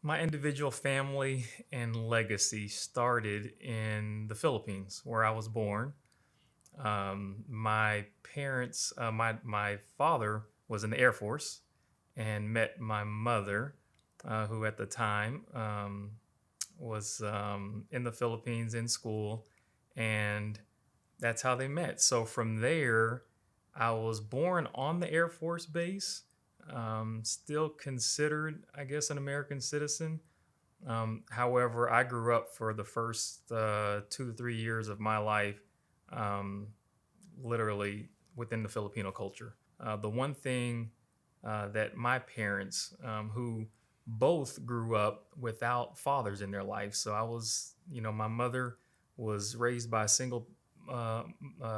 My individual family and legacy started in the Philippines, where I was born. My parents, my father was in the Air Force and met my mother, who at the time was in the Philippines in school, and that's how they met. So from there, I was born on the Air Force base, still considered, I guess, an American citizen. However, I grew up for the first 2 to 3 years of my life, um, literally within the Filipino culture. The one thing that my parents, who both grew up without fathers in their life, so I was, my mother was raised by a single uh,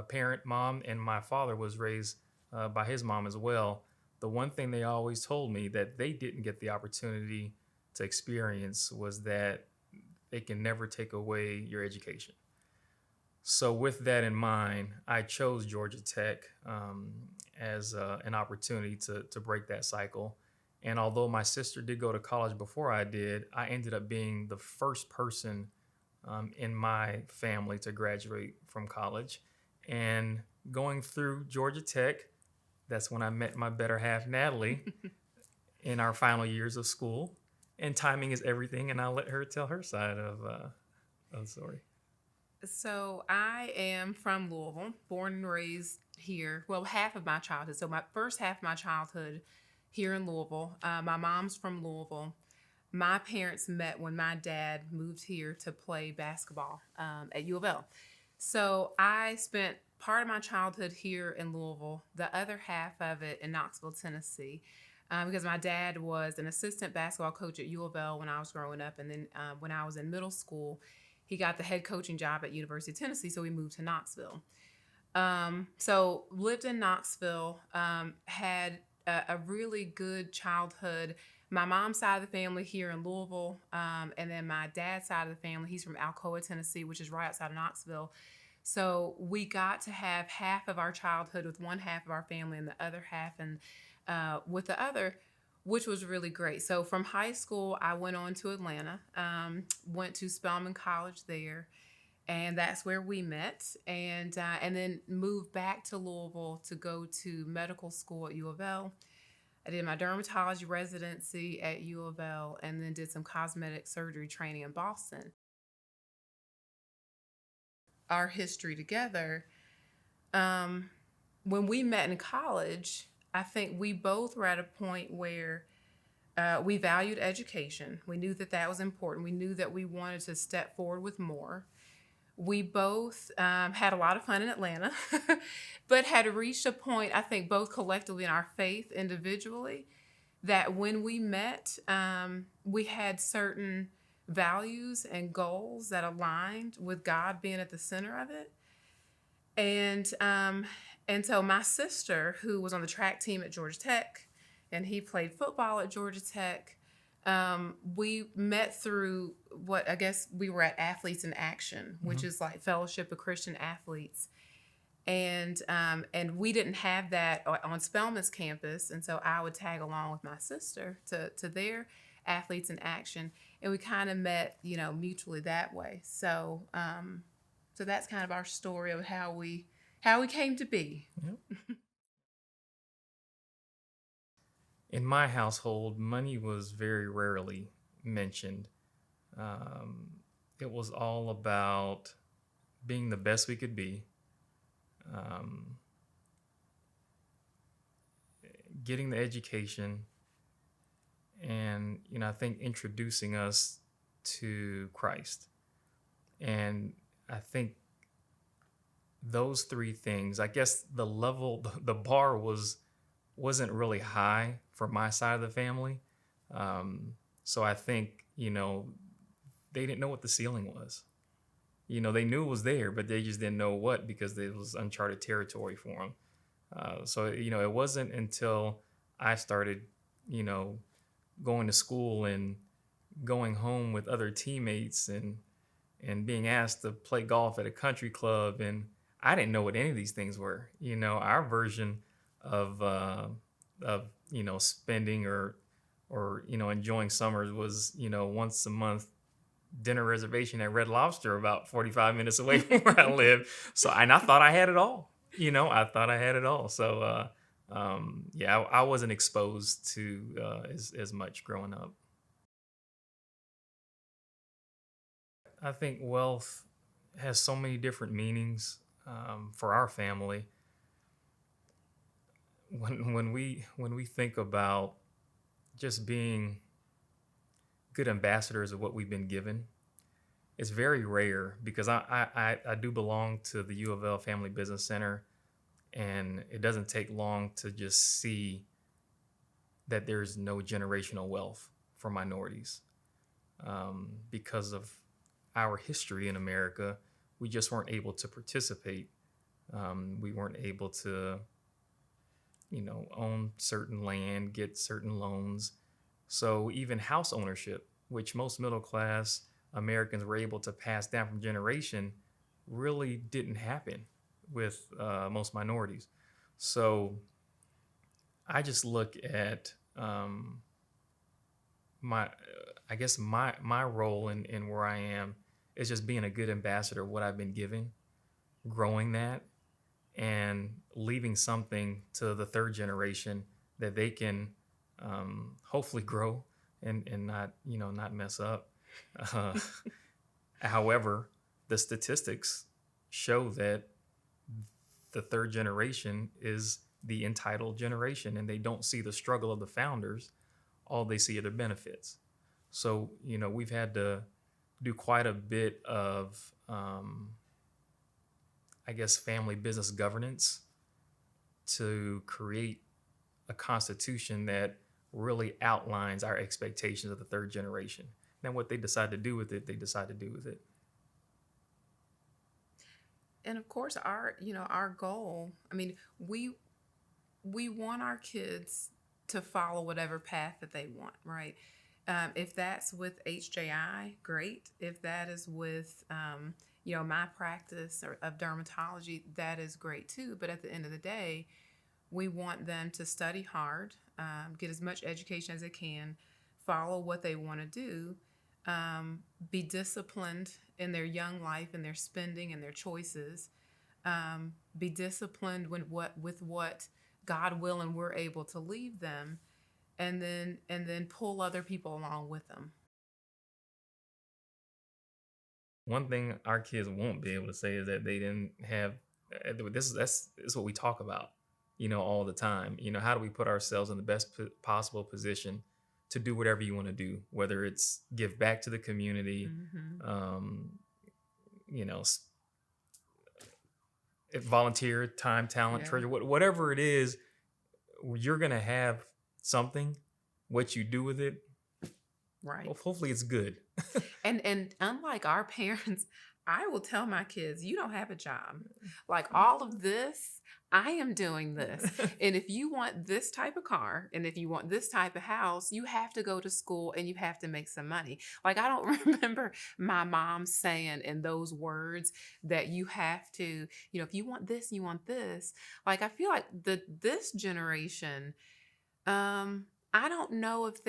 parent mom, and my father was raised by his mom as well. The one thing they always told me that they didn't get the opportunity to experience was that they can never take away your education. So, with that in mind, I chose Georgia Tech as an opportunity to break that cycle. And although my sister did go to college before I did, I ended up being the first person in my family to graduate from college. And going through Georgia Tech, that's when I met my better half, Natalie, in our final years of school. And timing is everything, and I'll let her tell her side of the story. So I am from Louisville, born and raised here. Well, half of my childhood. So my first half of my childhood here in Louisville. My mom's from Louisville. My parents met when my dad moved here to play basketball at U of L. So I spent part of my childhood here in Louisville, the other half of it in Knoxville, Tennessee, because my dad was an assistant basketball coach at U of L when I was growing up, and then when I was in middle school, he got the head coaching job at University of Tennessee, so we moved to Knoxville. So lived in Knoxville, had a really good childhood. My mom's side of the family here in Louisville, and then my dad's side of the family, he's from Alcoa, Tennessee, which is right outside of Knoxville. So we got to have half of our childhood with one half of our family and the other half and with the other, which was really great. So from high school, I went on to Atlanta, went to Spelman College there, and that's where we met. And then moved back to Louisville to go to medical school at U of L. I did my dermatology residency at U of L, and then did some cosmetic surgery training in Boston. Our history together. Um, when we met in college, I think we both were at a point where we valued education. We knew that that was important. We knew that we wanted to step forward with more. We both had a lot of fun in Atlanta, but had reached a point, I think, both collectively in our faith individually, that when we met, we had certain values and goals that aligned with God being at the center of it. And and so my sister, who was on the track team at Georgia Tech, and he played football at Georgia Tech, we met through what I guess we were at Athletes in Action, which Mhm. is like Fellowship of Christian Athletes, and we didn't have that on Spelman's campus, and so I would tag along with my sister to their Athletes in Action, and we kind of met, mutually that way. So that's kind of our story of how we came to be. Yep. In my household, money was very rarely mentioned. Um, it was all about being the best we could be, um, getting the education, and I think introducing us to Christ. And I think those three things, I guess the level, the bar wasn't really high for my side of the family. So I think they didn't know what the ceiling was. They knew it was there, but they just didn't know what, because it was uncharted territory for them. So it wasn't until I started, you know, going to school and going home with other teammates, and being asked to play golf at a country club, and I didn't know what any of these things were. Our version of spending, or or enjoying summers was once a month dinner reservation at Red Lobster about 45 minutes away from where I live. So, and I thought I had it all. I thought I had it all. So, yeah, I wasn't exposed to as much growing up. I think wealth has so many different meanings for our family. When we think about just being good ambassadors of what we've been given, it's very rare because I do belong to the U of L Family Business Center, and it doesn't take long to just see that there's no generational wealth for minorities because of our history in America. We just weren't able to participate. We weren't able to, own certain land, get certain loans. So even house ownership, which most middle class Americans were able to pass down from generation, really didn't happen with most minorities. So I just look at my, I guess my role in where I am is just being a good ambassador of what I've been given, growing that, and leaving something to the third generation that they can hopefully grow and not mess up. Uh, However, the statistics show that the third generation is the entitled generation, and they don't see the struggle of the founders. All they see are the benefits. So, we've had to do quite a bit of, I guess, family business governance to create a constitution that really outlines our expectations of the third generation. Now, what they decide to do with it, they decide to do with it. And of course, our goal. I mean, we want our kids to follow whatever path that they want, right? If that's with HJI, great. If that is with, my practice of dermatology, that is great too. But at the end of the day, we want them to study hard, get as much education as they can, follow what they want to do, be disciplined in their young life and their spending and their choices, be disciplined with what God willing we're able to leave them, and then pull other people along with them. One thing our kids won't be able to say is that they didn't have this is what we talk about, all the time. How do we put ourselves in the best possible position to do whatever you want to do, whether it's give back to the community, Mm-hmm. um, you know, volunteer time, talent, Yeah. treasure, whatever it is, you're gonna have something. What you do with it, Right. well, hopefully it's good. And unlike our parents, I will tell my kids, you don't have a job. Like all of this, I am doing this. And if you want this type of car and if you want this type of house, you have to go to school and you have to make some money. Like I don't remember my mom saying in those words that you have to, if you want this, you want this. Like I feel like this generation, I don't know if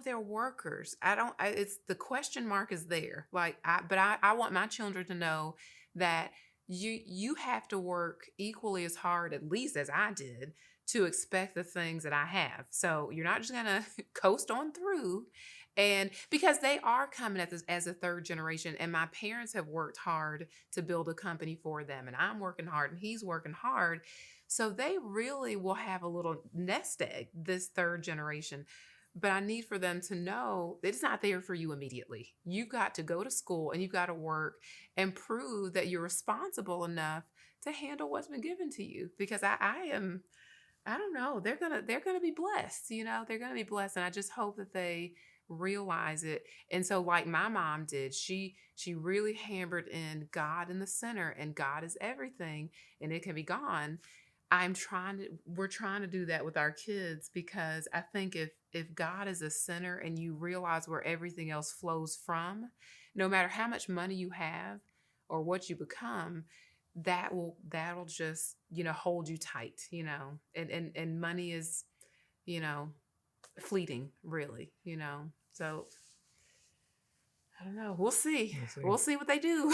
they're workers. It's the question mark is there. But I want my children to know that you have to work equally as hard, at least as I did, to expect the things that I have. So you're not just gonna coast on through. And because they are coming at this as a third generation, and my parents have worked hard to build a company for them, and I'm working hard, and he's working hard. So they really will have a little nest egg, this third generation. But I need for them to know that it's not there for you immediately. You've got to go to school and you've got to work and prove that you're responsible enough to handle what's been given to you. Because I don't know, they're gonna be blessed, they're gonna be blessed. And I just hope that they realize it. And so like my mom did, she really hammered in God in the center, and God is everything and it can be gone. We're trying to do that with our kids, because I think if God is a center and you realize where everything else flows from, no matter how much money you have or what you become, that'll just, hold you tight, and money is, you know, fleeting, really, you know. So I don't know. We'll see. We'll see. We'll see what they do.